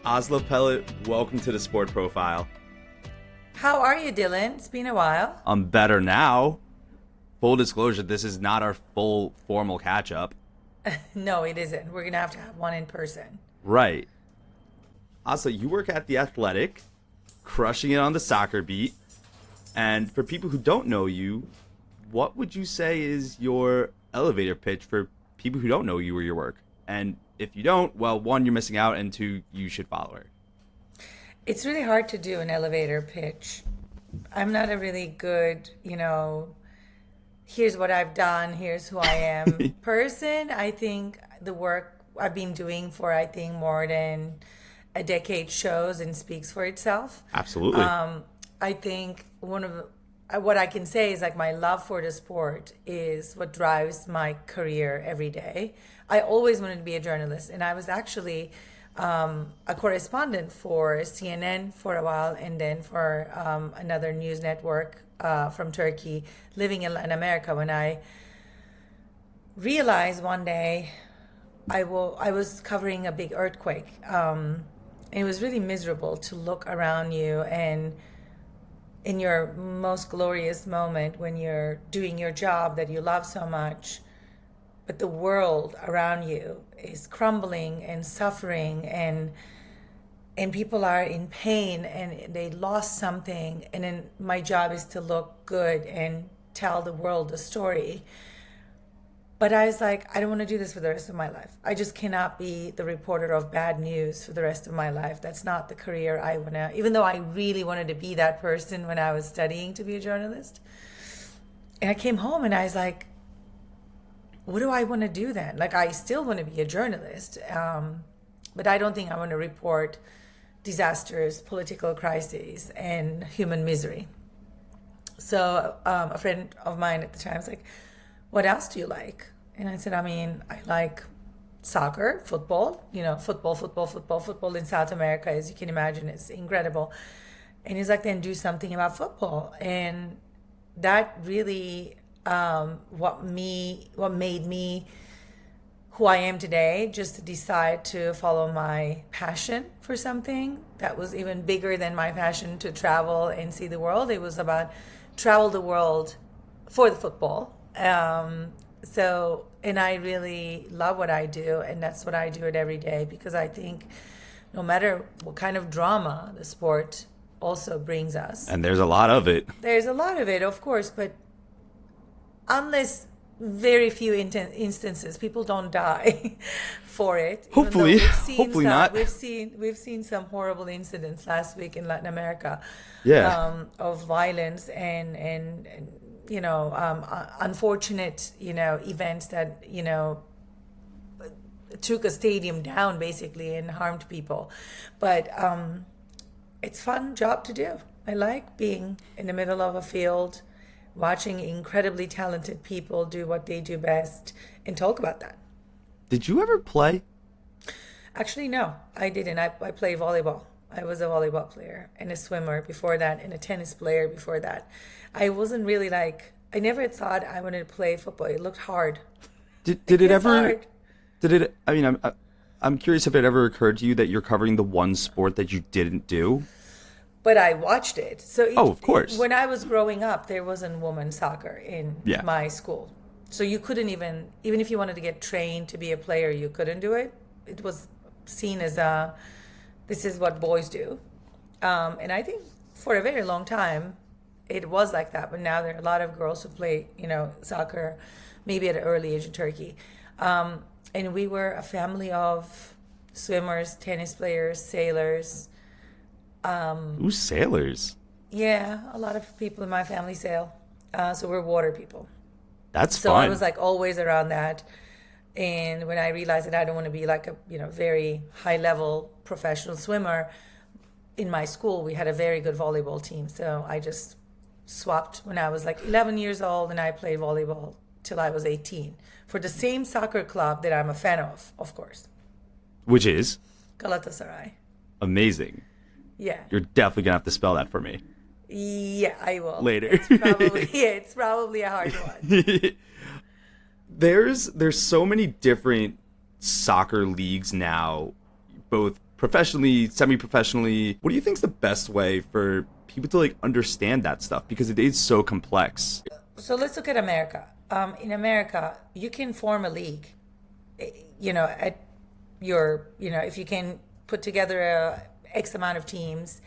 Asli Pelit, welcome to the Sport Profile. How are you, Dylan? It's been a while. I'm better now. Full disclosure, this is not our full formal catch-up. No, it isn't. We're going to have one in person. Right. Asli, you work at The Athletic, crushing it on the soccer beat. And for people who don't know you, what would you say is your elevator pitch for people who don't know you or your work? And if you don't, well, one, you're missing out, and two, you should follow her. It's really hard to do an elevator pitch. I'm not a really good, here's what I've done, here's who I am person. I think the work I've been doing for, more than a decade shows and speaks for itself. Absolutely. I think what I can say is like my love for the sport is what drives my career every day. I always wanted to be a journalist, and I was actually a correspondent for CNN for a while, and then for another news network from Turkey, living in Latin America. When I realized one day I was covering a big earthquake, and it was really miserable to look around you, and in your most glorious moment when you're doing your job that you love so much, but the world around you is crumbling and suffering, and people are in pain and they lost something, and then my job is to look good and tell the world the story. But I was like, I don't want to do this for the rest of my life. I just cannot be the reporter of bad news for the rest of my life. That's not the career I want to, even though I really wanted to be that person when I was studying to be a journalist. And I came home and I was like, what do I want to do then? Like, I still want to be a journalist, but I don't think I want to report disasters, political crises, and human misery. So a friend of mine at the time was like, what else do you like? And I said, I like soccer, football, football in South America, as you can imagine, is incredible. And he's like, then do something about football. And that really, what made me who I am today, just to decide to follow my passion for something that was even bigger than my passion to travel and see the world. It was about travel the world for the football. And I really love what I do, and that's what I do it every day, because I think no matter what kind of drama the sport also brings us. And there's a lot of it. There's a lot of it, of course, but unless very few instances, people don't die for it. Hopefully, hopefully not. We've seen some horrible incidents last week in Latin America. Yeah. Of violence and unfortunate, events that, took a stadium down basically and harmed people. But it's a fun job to do. I like being in the middle of a field, watching incredibly talented people do what they do best and talk about that. Did you ever play? Actually, no, I didn't. I play volleyball. I was a volleyball player and a swimmer before that and a tennis player before that. I wasn't really I never thought I wanted to play football. It looked hard. Did it ever? Hard. Did it? I'm curious if it ever occurred to you that you're covering the one sport that you didn't do. But I watched it. So of course. When I was growing up, there wasn't women's soccer in my school. So you couldn't even if you wanted to get trained to be a player, you couldn't do it. It was seen as this is what boys do. And I think for a very long time, it was like that. But now there are a lot of girls who play, soccer, maybe at an early age in Turkey. And we were a family of swimmers, tennis players, sailors. Ooh, sailors. Yeah, a lot of people in my family sail. So we're water people. That's so fun. I was always around that. And when I realized that I don't want to be a very high level professional swimmer, in my school we had a very good volleyball team. So I just swapped when I was 11 years old, and I played volleyball till I was 18 for the same soccer club that I'm a fan of course. Which is? Galatasaray. Amazing. Yeah. You're definitely going to have to spell that for me. Yeah, I will. Later. It's probably a hard one. There's so many different soccer leagues now, both professionally, semi-professionally. What do you think is the best way for people to like understand that stuff? Because it is so complex. So let's look at America. In America, you can form a league, at if you can put together a X amount of teams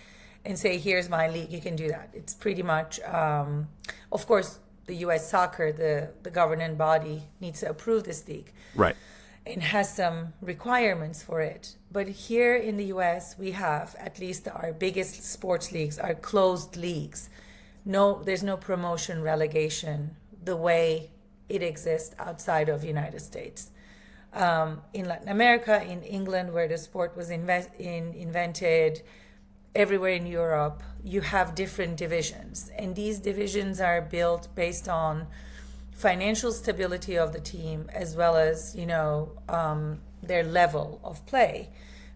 and say, here's my league, you can do that. It's pretty much, of course, the U.S. soccer, the governing body needs to approve this league. Right. And has some requirements for it. But here in the US, we have at least our biggest sports leagues are closed leagues. No, there's no promotion relegation the way it exists outside of the United States. In Latin America, in England, where the sport was invented, everywhere in Europe, you have different divisions. And these divisions are built based on financial stability of the team, as well as their level of play.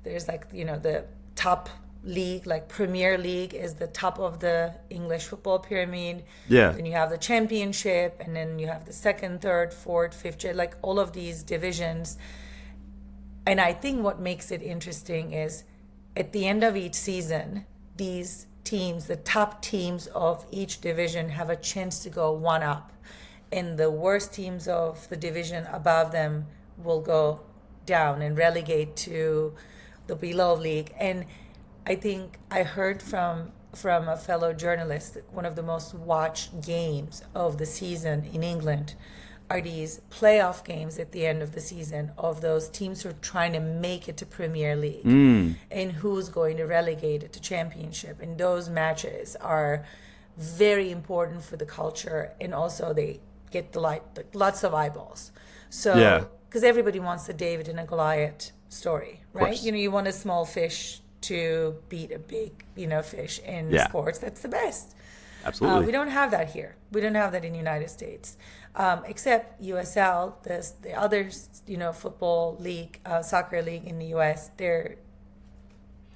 There's the top league, like Premier League is the top of the English football pyramid. Yeah. Then you have the championship, and then you have the second, third, fourth, fifth, like all of these divisions. And I think what makes it interesting is at the end of each season, these teams, the top teams of each division, have a chance to go one up. And the worst teams of the division above them will go down and relegate to the below league. And I think I heard from a fellow journalist that one of the most watched games of the season in England are these playoff games at the end of the season of those teams who are trying to make it to Premier League and who's going to relegate it to Championship. And those matches are very important for the culture, and also they get lots of eyeballs. So, because everybody wants a David and a Goliath story, right? You want a small fish to beat a big, fish in sports. That's the best. Absolutely. We don't have that here. We don't have that in the United States, except USL, the other, football league, soccer league in the US. They're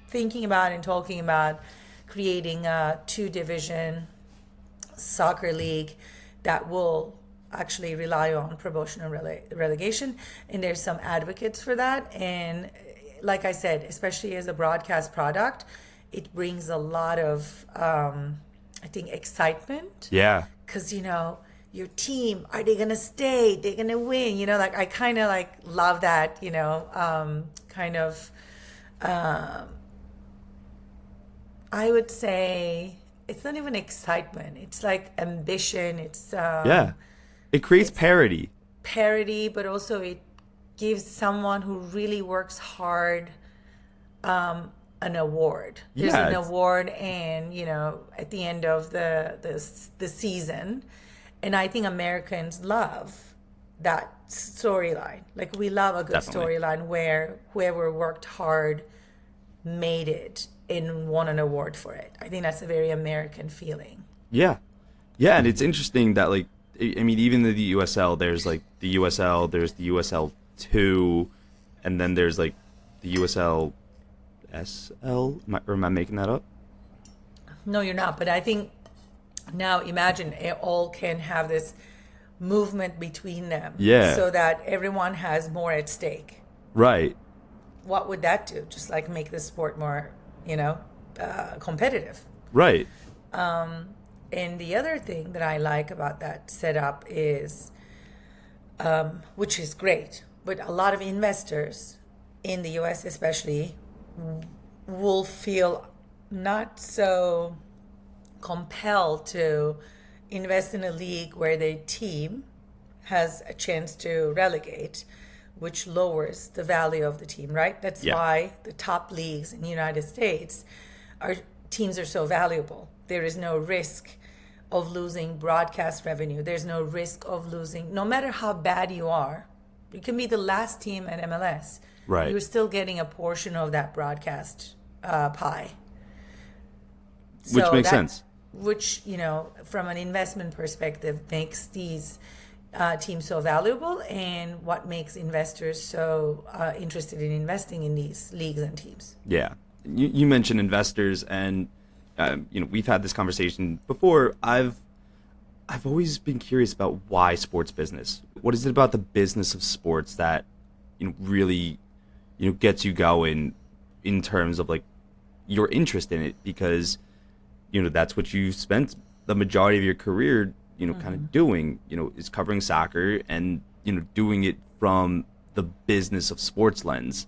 thinking about and talking about creating a 2-division soccer league that will actually rely on promotion and relegation. And there's some advocates for that. And like I said, especially as a broadcast product, it brings a lot of, I think, excitement. Yeah. Because, your team, are they going to stay? They're going to win? I kind of love that, I would say it's not even excitement. It's like ambition. It's it creates parity, but also it gives someone who really works hard an award. There's an award, and at the end of the season, and I think Americans love that storyline. Like, we love a good storyline where whoever worked hard made it and won an award for it. I think that's a very American feeling. Yeah, and it's interesting that even in the USL, there's the USL, there's the USL 2, and then there's the USL SL. Am I making that up? No, you're not. But I think now imagine it all can have this movement between them. Yeah. So that everyone has more at stake. Right. What would that do? Just make the sport more, competitive. Right. And the other thing that I like about that setup is, which is great, but a lot of investors in the US especially will feel not so compelled to invest in a league where their team has a chance to relegate, which lowers the value of the team, right? That's why the top leagues in the United States, teams are so valuable. There is no risk of losing broadcast revenue. There's no risk of losing, no matter how bad you are. You can be the last team at MLS. Right. You're still getting a portion of that broadcast pie. Which makes sense. Which, from an investment perspective, makes these teams so valuable, and what makes investors so interested in investing in these leagues and teams. Yeah. You mentioned investors, and we've had this conversation before. I've always been curious about why sports business. What is it about the business of sports that really gets you going? in terms of like your interest in it, because that's what you spent the majority of your career kind of doing, is covering soccer and doing it from the business of sports lens.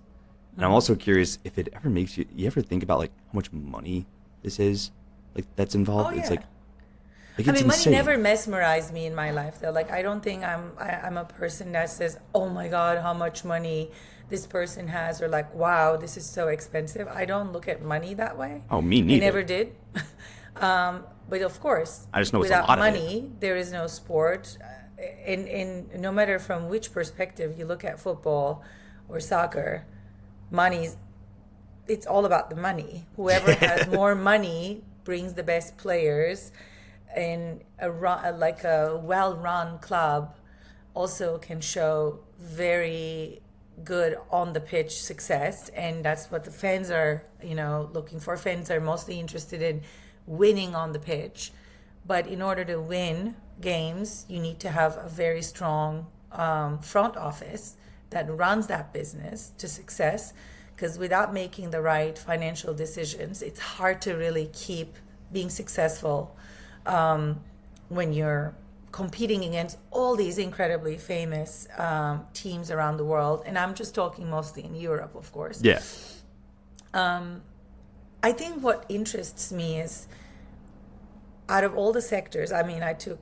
And I'm also curious if it ever makes you ever think about like how much money this is, like that's involved. Oh yeah. It's like I it's mean, money insane. never mesmerized me in my life, though. Like, I don't think I'm a person that says, "Oh my God, how much money this person has," or like, "Wow, this is so expensive." I don't look at money that way. Oh, me I neither. never did. But of course, I just know it's a without lot of it. money, there is no sport. In no matter from which perspective you look at football or soccer, money's it's all about the money. Whoever has more money brings the best players, and like a well-run club also can show very good on the pitch success, and that's what the fans are looking for. Fans are mostly interested in winning on the pitch, but in order to win games you need to have a very strong front office that runs that business to success, because without making the right financial decisions it's hard to really keep being successful when you're competing against all these incredibly famous teams around the world. And I'm just talking mostly in Europe, of course. Yeah. I think what interests me is, out of all the sectors, I mean, I took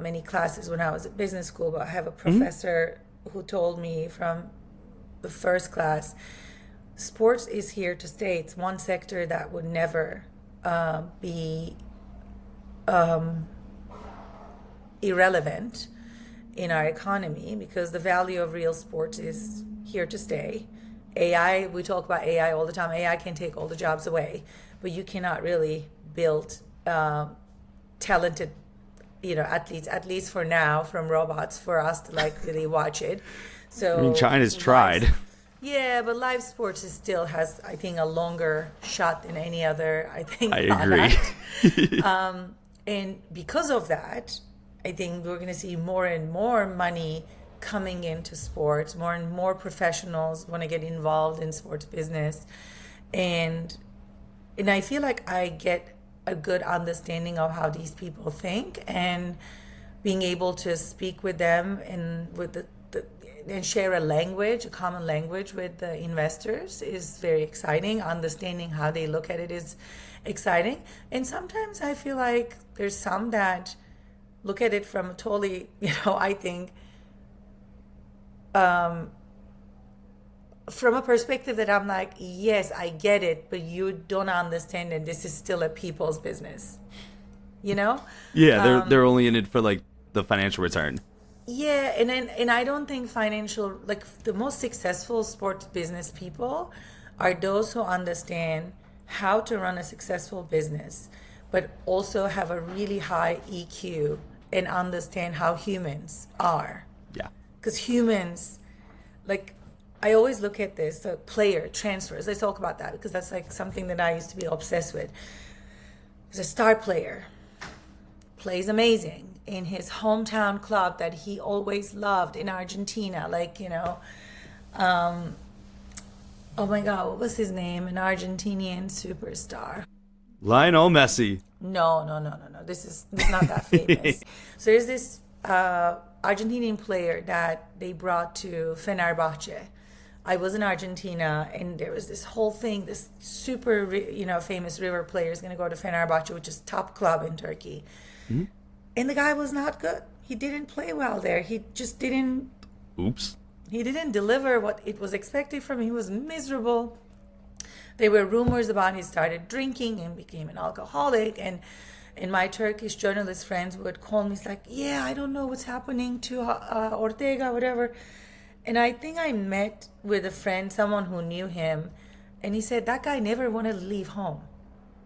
many classes when I was at business school, but I have a professor who told me from the first class, sports is here to stay. It's one sector that would never be irrelevant in our economy, because the value of real sports is here to stay. AI, we talk about AI all the time. AI can take all the jobs away, but you cannot really build talented athletes, at least for now, from robots for us to like really watch it. So I mean, China's tried. Yeah, but live sports still has, I think, a longer shot than any other, I think, I product. agree. And because of that, I think we're going to see more and more money coming into sports. More and more professionals want to get involved in sports business. And I feel like I get a good understanding of how these people think, and being able to speak with them and with and share a common language with the investors is very exciting. Understanding how they look at it is exciting. And sometimes I feel like there's some that look at it from totally, I think, from a perspective that I'm like, yes, I get it, but you don't understand that this is still a people's business, Yeah, they're only in it for like the financial return. Yeah, and I don't think financial, like the most successful sports business people are those who understand how to run a successful business, but also have a really high EQ and understand how humans are. Yeah. Because humans, like, I always look at this, the player transfers. Let's talk about that, because that's like something that I used to be obsessed with. There's a star player, plays amazing in his hometown club that he always loved in Argentina. Like, oh my God, what was his name? An Argentinian superstar. Lionel Messi. No. This is not that famous. So there's this Argentinian player that they brought to Fenerbahce. I was in Argentina, and there was this whole thing. This super, famous River player is going to go to Fenerbahce, which is top club in Turkey. Mm-hmm. And the guy was not good. He didn't play well there. He just didn't. Oops. He didn't deliver what it was expected from him. He was miserable. There were rumors about he started drinking and became an alcoholic. And my Turkish journalist friends would call me. It's like, yeah, I don't know what's happening to Ortega, whatever. And I think I met with a friend, someone who knew him, and he said that guy never wanted to leave home.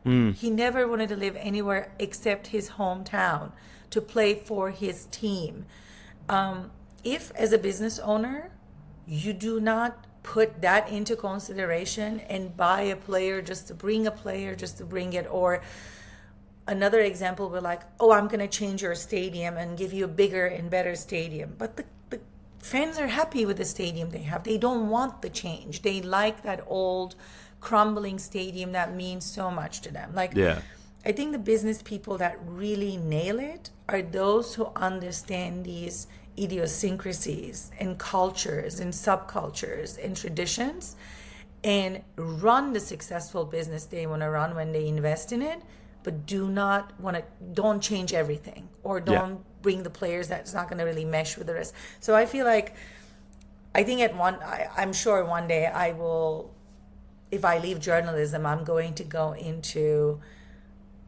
He never wanted to live anywhere except his hometown to play for his team. If, as a business owner, you do not put that into consideration and buy a player just to bring it, or another example, we're like, oh, I'm going to change your stadium and give you a bigger and better stadium. But the fans are happy with the stadium they have. They don't want the change. They like that old crumbling stadium that means so much to them. Like, Yeah. I think the business people that really nail it are those who understand these idiosyncrasies and cultures and subcultures and traditions and run the successful business they want to run when they invest in it, but don't change everything or don't bring the players that's not going to really mesh with the rest. So I feel like, I'm sure one day I will, if I leave journalism, I'm going to go into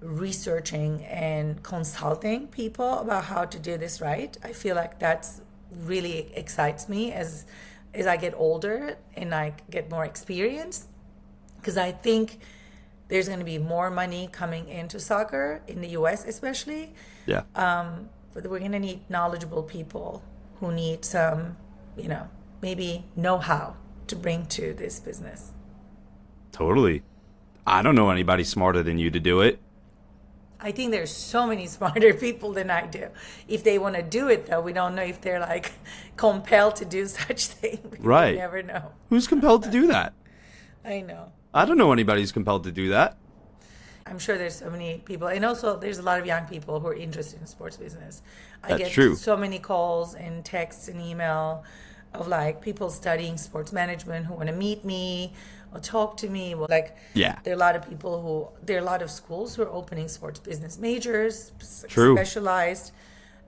researching and consulting people about how to do this right. I feel like that's really excites me as I get older and I get more experience, because I think there's going to be more money coming into soccer in the US especially. Yeah. But we're going to need knowledgeable people who need some, maybe know-how to bring to this business. Totally. I don't know anybody smarter than you to do it. I think there's so many smarter people than I do. If they want to do it, though, we don't know if they're like compelled to do such thing. Right. We never know. Who's compelled to do that? I know. I don't know anybody who's compelled to do that. I'm sure there's so many people. And also there's a lot of young people who are interested in sports business. I That's get true. so many calls and texts and email of like people studying sports management who want to meet me or talk to me. Like, Yeah. there are a lot of people there are a lot of schools who are opening sports business majors, True. specialized.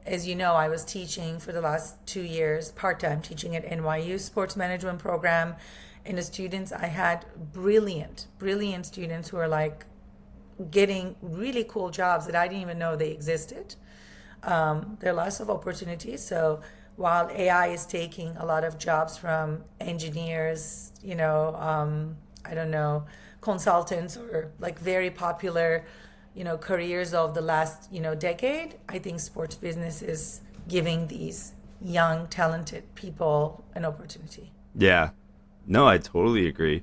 As you know, I was teaching for the last 2 years, part-time teaching at NYU sports management program. And the students, I had brilliant students who are like getting really cool jobs that I didn't even know they existed. There are lots of opportunities. So while AI is taking a lot of jobs from engineers, I don't know, consultants or like very popular, careers of the last, decade, I think sports business is giving these young, talented people an opportunity. Yeah. No, I totally agree.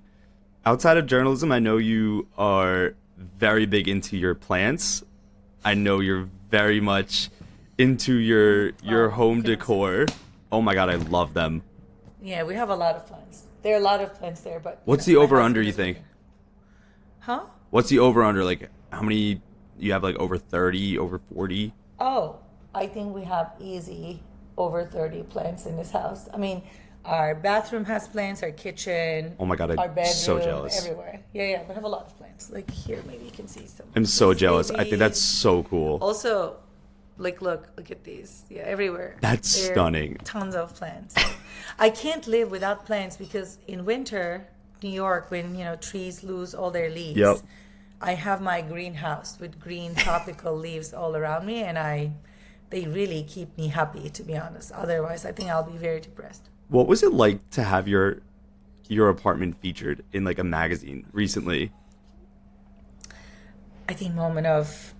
Outside of journalism, I know you are very big into your plants. I know you're very much into your home decor. Oh my God, I love them. Yeah, we have a lot of plants. There are a lot of plants there, but What's the over under, you think? Huh? What's the over under? Like how many you have, like over 30, over 40? Oh, I think we have easy over 30 plants in this house. I mean, our bathroom has plants, our kitchen, Oh my God, our I'm bedroom, so jealous. everywhere. Yeah, we have a lot of plants. Like here, maybe you can see some. I'm so These jealous. I think babies. that's so cool. Also, like look at these. Yeah, everywhere. That's There are stunning. Tons of plants. I can't live without plants because in winter, New York, when trees lose all their leaves, Yep. I have my greenhouse with green tropical leaves all around me, and they really keep me happy, to be honest. Otherwise, I think I'll be very depressed. What was it like to have your apartment featured in like a magazine recently? I think moment of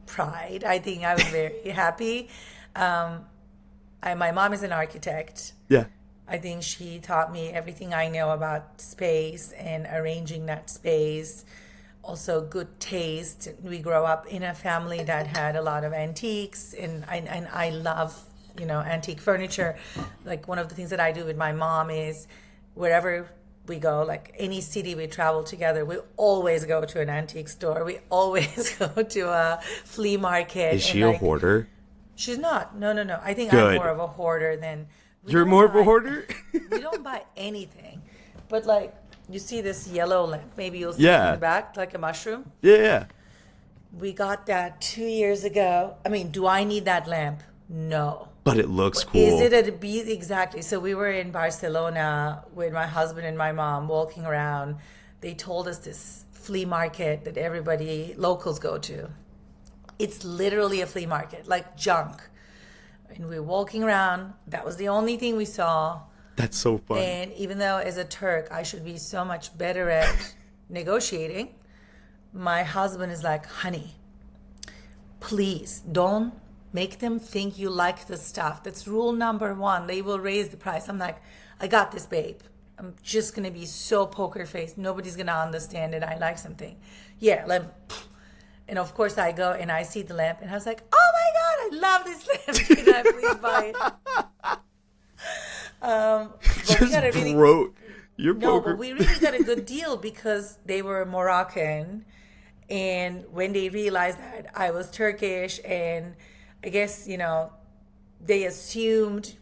pride. I think I was very happy. My mom is an architect. Yeah. I think she taught me everything I know about space and arranging that space. Also good taste. We grew up in a family that had a lot of antiques, and I love antique furniture. Like one of the things that I do with my mom is wherever we go, like any city we travel together, we always go to an antique store. We always go to a flea market. Is she a hoarder? She's not. No. I think Good. I'm more of a hoarder than... You're more of a hoarder? We don't buy anything. But like, you see this yellow lamp. Maybe you'll see it Yeah. in the back, like a mushroom. Yeah. We got that 2 years ago. I mean, do I need that lamp? No. But it looks cool. Is it a be exactly? So we were in Barcelona with my husband and my mom walking around. They told us this flea market that locals go to. It's literally a flea market, like junk. And we were walking around. That was the only thing we saw. That's so fun. And even though as a Turk, I should be so much better at negotiating, my husband is like, honey, please don't make them think you like the stuff. That's rule number one. They will raise the price. I'm like, I got this, babe. I'm just going to be so poker faced. Nobody's going to understand it. I like something. Yeah. And of course I go and I see the lamp and I was like, oh my God, I love this lamp. Can I please buy it? But we Just got a really... Your No, poker. but we really got a good deal because they were Moroccan. And when they realized that I was Turkish, and I guess, they assumed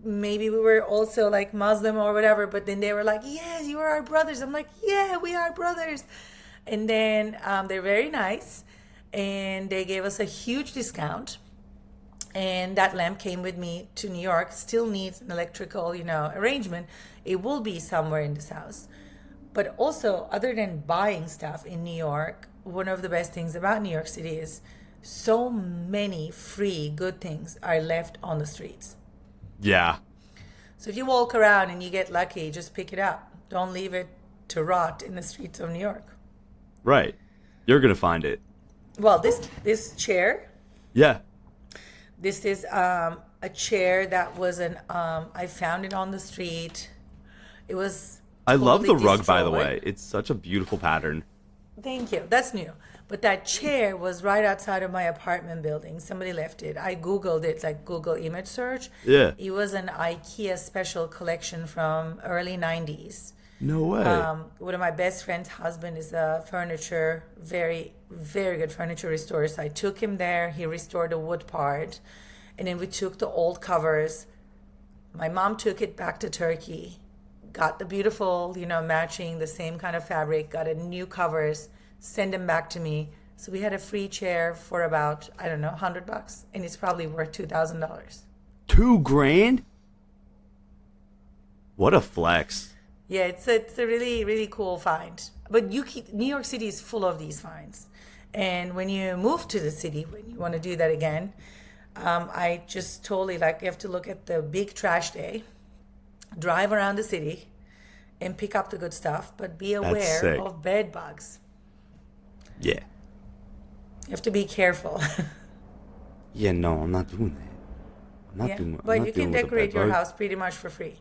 maybe we were also like Muslim or whatever, but then they were like, yes, you are our brothers. I'm like, yeah, we are brothers. And then they're very nice, and they gave us a huge discount. And that lamp came with me to New York. Still needs an electrical, arrangement. It will be somewhere in this house. But also, other than buying stuff in New York, one of the best things about New York City is so many free good things are left on the streets. Yeah. So if you walk around and you get lucky, just pick it up. Don't leave it to rot in the streets of New York. Right. You're gonna find it. Well, this chair, Yeah. this is a chair that was I found it on the street. It was I love the totally rug, by the destroyed. way. It's such a beautiful pattern. Thank you. That's new. But that chair was right outside of my apartment building. Somebody left it. I Googled it, like Google image search. Yeah. It was an IKEA special collection from early 90s. No way. One of my best friend's husband is a very, very good furniture restorer. So I took him there. He restored the wood part. And then we took the old covers. My mom took it back to Turkey, got the beautiful, matching the same kind of fabric, got a new covers, send them back to me. So we had a free chair for about, I don't know, $100, and it's probably worth $2,000. $2,000? What a flex. Yeah, it's a really, really cool find. But New York City is full of these finds. And when you move to the city, when you want to do that again, I just totally, like, you have to look at the big trash day, drive around the city, and pick up the good stuff, but be aware sick. of bed bugs. Yeah. You have to be careful. Yeah, no, I'm not doing that. I'm not doing I'm But not you dealing can with a decorate bed your bug. house pretty much for free,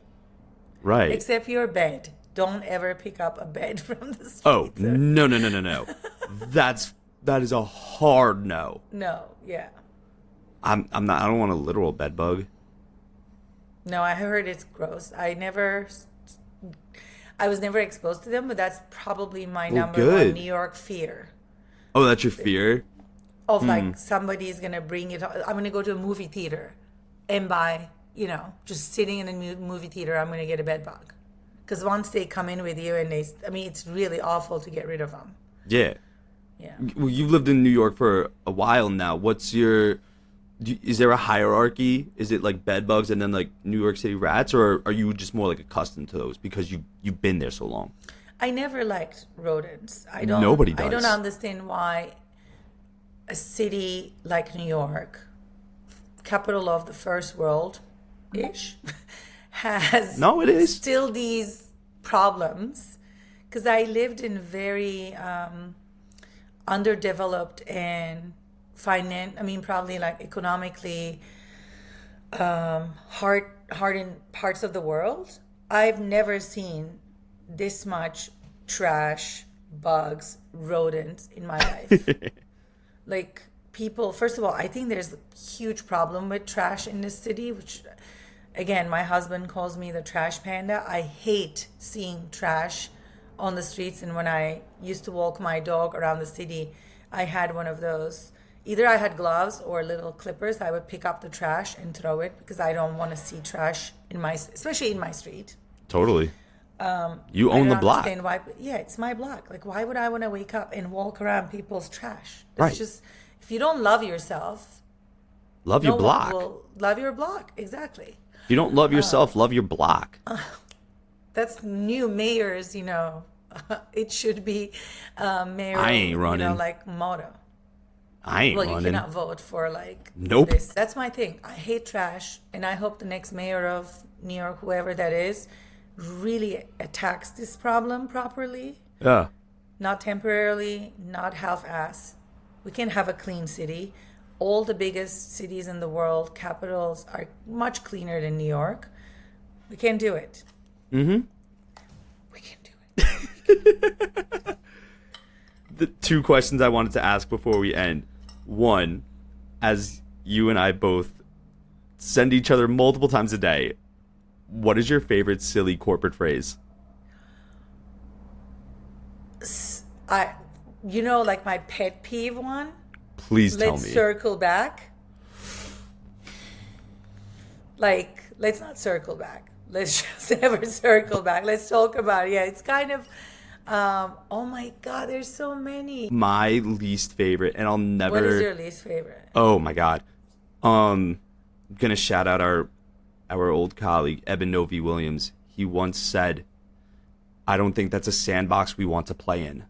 Right. except your bed. Don't ever pick up a bed from the street. Oh, no. That is a hard no. No, yeah. I'm not, I don't want a literal bed bug. No, I heard it's gross. I was never exposed to them, but that's probably my number good. one New York fear. Oh, that's your fear? Of like somebody is gonna bring it. I'm gonna go to a movie theater, and by just sitting in a movie theater, I'm gonna get a bed bug. Because once they come in with you, and it's really awful to get rid of them. Yeah. Yeah. Well, you've lived in New York for a while now. Is there a hierarchy? Is it like bed bugs and then like New York City rats, or are you just more like accustomed to those because you've been there so long? I never liked rodents. Nobody I don't does. understand why a city like New York, capital of the first world ish, has No, it is. still these problems. Because I lived in very underdeveloped and probably like economically hardened parts of the world. I've never seen this much trash, bugs, rodents in my life. Like people, first of all, I think there's a huge problem with trash in this city, which again, my husband calls me the trash panda. I hate seeing trash on the streets, and when I used to walk my dog around the city, I had one of those. Either I had gloves or little clippers. I would pick up the trash and throw it because I don't want to see trash especially in my street. Totally. You I own the don't block. understand why. Yeah, it's my block. Like, why would I want to wake up and walk around people's trash? It's Right. just, if you don't love yourself, Love no your block. one will love your block. Exactly. If you don't love yourself, love your block. That's new mayor's, it should be mayor. I ain't running. Like motto. I ain't Well, running. you cannot vote for like Nope. this. That's my thing. I hate trash, and I hope the next mayor of New York, whoever that is, really attacks this problem properly, Yeah. not temporarily, not half-ass. We can have a clean city. All the biggest cities in the world, capitals, are much cleaner than New York. We can do it. Mm-hmm. We can do it. The two questions I wanted to ask before we end. One, as you and I both send each other multiple times a day, what is your favorite silly corporate phrase? I, you know, like my pet peeve one. Please tell Let's me. circle back. Like, let's not circle back. Let's just never circle back. Let's talk about it. Yeah, it's kind of, oh my God, there's so many. My least favorite, and I'll never. What is your least favorite? Oh my God. I'm gonna shout out our old colleague Eben Novi Williams. He once said, "I don't think that's a sandbox we want to play in."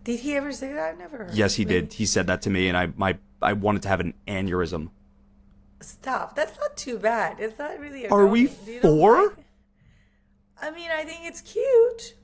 Did he ever say that? I've never heard. Yes, he Maybe. did. He said that to me, and I wanted to have an aneurysm. Stop. That's not too bad. It's not really. Are we annoying. You don't 4? like it? I mean, I think it's cute.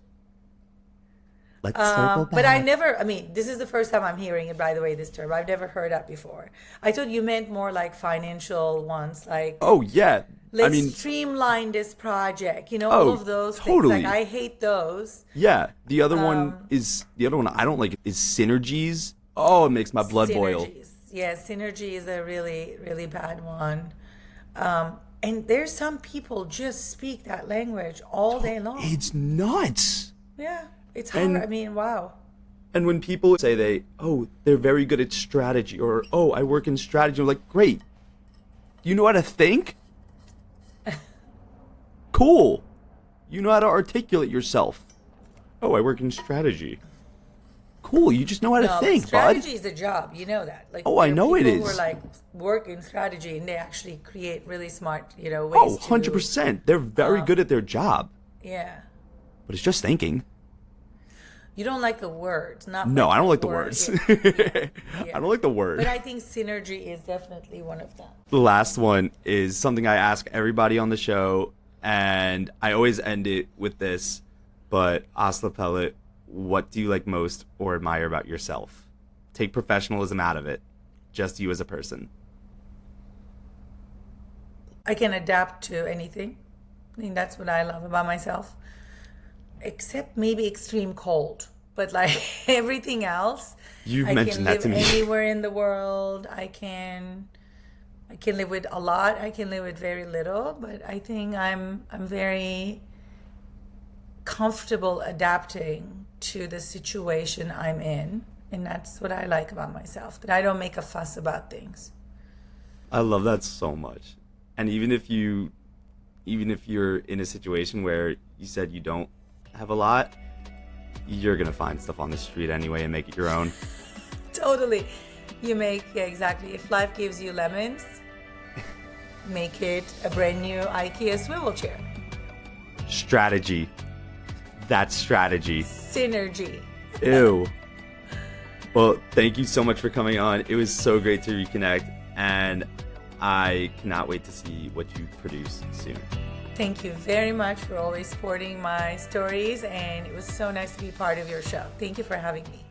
Let's circle back. But I never, I mean, this is the first time I'm hearing it, by the way, this term. I've never heard that before. I thought you meant more like financial ones, like, Oh yeah. let's streamline this project, you know, all Oh, of those totally. things. Like, I hate those. Yeah. The other one I don't like is synergies. Oh, it makes my blood boil. Synergies. Yeah, synergy is a really, really bad one. And there's some people just speak that language all day long. It's nuts. Yeah, it's hard. And- I mean, wow. And when people say they're very good at strategy, or I work in strategy, I'm like, great. You know how to think? Cool. You know how to articulate yourself. Oh, I work in strategy. Cool. You just know how to No, but think, bud. strategy is a job. You know that. Like, Oh, I there are know it people who is. are like work in strategy and they actually create really smart, ways Oh, to. 100%. They're very good at their job, Yeah. but it's just thinking. You don't like the words, not No, I don't like the word. words. Yeah. I don't like the word. But I think synergy is definitely one of them. The last one is something I ask everybody on the show, and I always end it with this. But Asli Pelit, what do you like most or admire about yourself? Take professionalism out of it. Just you as a person. I can adapt to anything. I mean, that's what I love about myself. Except maybe extreme cold. But like everything else, You've I mentioned can that to live me. anywhere in the world. I can live with a lot. I can live with very little. But I think I'm very comfortable adapting to the situation I'm in. And that's what I like about myself. That I don't make a fuss about things. I love that so much. And even if you're in a situation where you said you don't have a lot, you're gonna find stuff on the street anyway and make it your own. Totally. Yeah, exactly. If life gives you lemons, make it a brand new IKEA swivel chair. Strategy. That's strategy. Synergy. Ew. Well, thank you so much for coming on. It was so great to reconnect, and I cannot wait to see what you produce soon. Thank you very much for always supporting my stories, and it was so nice to be part of your show. Thank you for having me.